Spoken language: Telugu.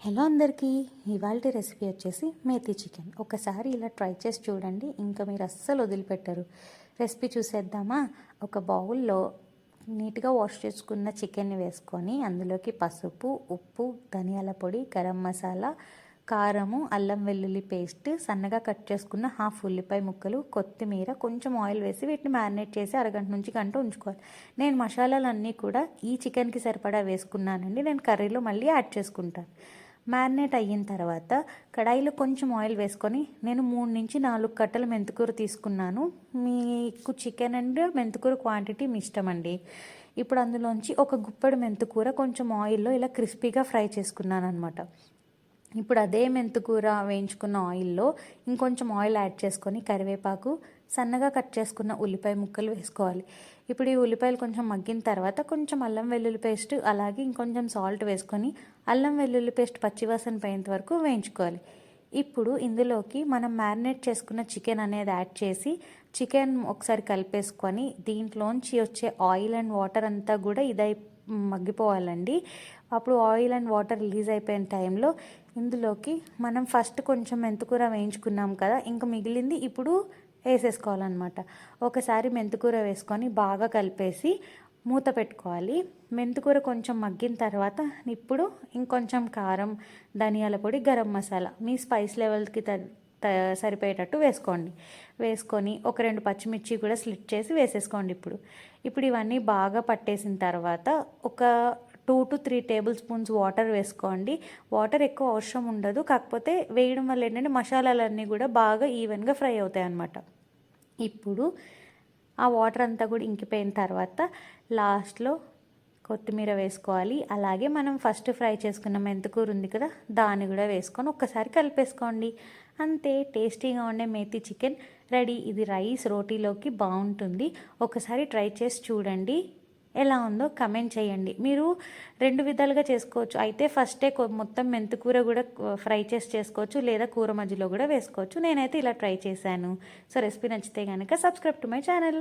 హలో అందరికీ, ఇవాల్టి రెసిపీ వచ్చేసి మేతి చికెన్. ఒకసారి ఇలా ట్రై చేసి చూడండి, ఇంకా మీరు అస్సలు వదిలిపెట్టరు. రెసిపీ చూసేద్దామా? ఒక బౌల్లో నీట్గా వాష్ చేసుకున్న చికెన్ని వేసుకొని అందులోకి పసుపు, ఉప్పు, ధనియాల పొడి, గరం మసాలా, కారము, అల్లం వెల్లుల్లి పేస్ట్, సన్నగా కట్ చేసుకున్న హాఫ్ ఉల్లిపాయ ముక్కలు, కొత్తిమీర, కొంచెం ఆయిల్ వేసి వీటిని మ్యారినేట్ చేసి అరగంట నుంచి గంట ఉంచుకోవాలి. నేను మసాలాలన్నీ కూడా ఈ చికెన్కి సరిపడా వేసుకున్నానండి. నేను కర్రీలో మళ్ళీ యాడ్ చేసుకుంటాను. మ్యారినేట్ అయిన తర్వాత కడాయిలో కొంచెం ఆయిల్ వేసుకొని నేను 3 నుంచి 4 కట్టల మెంతికూర తీసుకున్నాను. మీకు చికెన్ అండ్ మెంతికూర క్వాంటిటీ మీ ఇష్టం అండి. ఇప్పుడు అందులోంచి ఒక గుప్పెడు మెంతికూర కొంచెం ఆయిల్లో ఇలా క్రిస్పీగా ఫ్రై చేసుకున్నాను అనమాట. ఇప్పుడు అదే మెంతికూర వేయించుకున్న ఆయిల్లో ఇంకొంచెం ఆయిల్ యాడ్ చేసుకొని కరివేపాకు, సన్నగా కట్ చేసుకున్న ఉల్లిపాయ ముక్కలు వేసుకోవాలి. ఇప్పుడు ఈ ఉల్లిపాయలు కొంచెం మగ్గిన తర్వాత కొంచెం అల్లం వెల్లుల్లి పేస్ట్, అలాగే ఇంకొంచెం సాల్ట్ వేసుకొని అల్లం వెల్లుల్లి పేస్ట్ పచ్చివాసన పోయేంత వరకు వేయించుకోవాలి. ఇప్పుడు ఇందులోకి మనం మ్యారినేట్ చేసుకున్న చికెన్ అనేది యాడ్ చేసి చికెన్ ఒకసారి కలిపేసుకొని దీంట్లోంచి వచ్చే ఆయిల్ అండ్ వాటర్ అంతా కూడా మగ్గిపోవాలండి. అప్పుడు ఆయిల్ అండ్ వాటర్ రిలీజ్ అయిపోయిన టైంలో ఇందులోకి మనం ఫస్ట్ కొంచెం మెంతికూర వేయించుకున్నాం కదా, ఇంకా మిగిలింది ఇప్పుడు వేసేసుకోవాలన్నమాట. ఒకసారి మెంతికూర వేసుకొని బాగా కలిపేసి మూత పెట్టుకోవాలి. మెంతికూర కొంచెం మగ్గిన తర్వాత ఇప్పుడు ఇంకొంచెం కారం, ధనియాల పొడి, గరం మసాలా మీ స్పైస్ లెవెల్కి సరిపోయేటట్టు వేసుకొని ఒక 2 పచ్చిమిర్చి కూడా స్లిట్ చేసి వేసేసుకోండి. ఇప్పుడు ఇవన్నీ బాగా పట్టేసిన తర్వాత ఒక 2 to 3 టేబుల్ స్పూన్స్ వాటర్ వేసుకోండి. వాటర్ ఎక్కువ అవసరం ఉండదు, కాకపోతే వేయడం వల్ల ఏంటంటే మసాలాలన్నీ కూడా బాగా ఈవెన్గా ఫ్రై అవుతాయి అన్నమాట. ఇప్పుడు ఆ వాటర్ అంతా కూడా ఇంకిపోయిన తర్వాత లాస్ట్లో కొత్తిమీర వేసుకోవాలి. అలాగే మనం ఫస్ట్ ఫ్రై చేసుకున్న మెంతికూర ఉంది కదా, దాన్ని కూడా వేసుకొని ఒక్కసారి కలిపేసుకోండి. అంతే, టేస్టీగా ఉండే మేతి చికెన్ రెడీ. ఇది రైస్, రోటీలోకి బాగుంటుంది. ఒకసారి ట్రై చేసి చూడండి, ఎలా ఉందో కమెంట్ చేయండి. మీరు 2 విధాలుగా చేసుకోవచ్చు. అయితే ఫస్టే మొత్తం మెంతికూర కూడా ఫ్రై చేసుకోవచ్చు, లేదా కూర మధ్యలో కూడా వేసుకోవచ్చు. నేనైతే ఇలా ట్రై చేశాను. సో రెసిపీ నచ్చితే కనుక సబ్స్క్రైబ్ టు మై ఛానల్.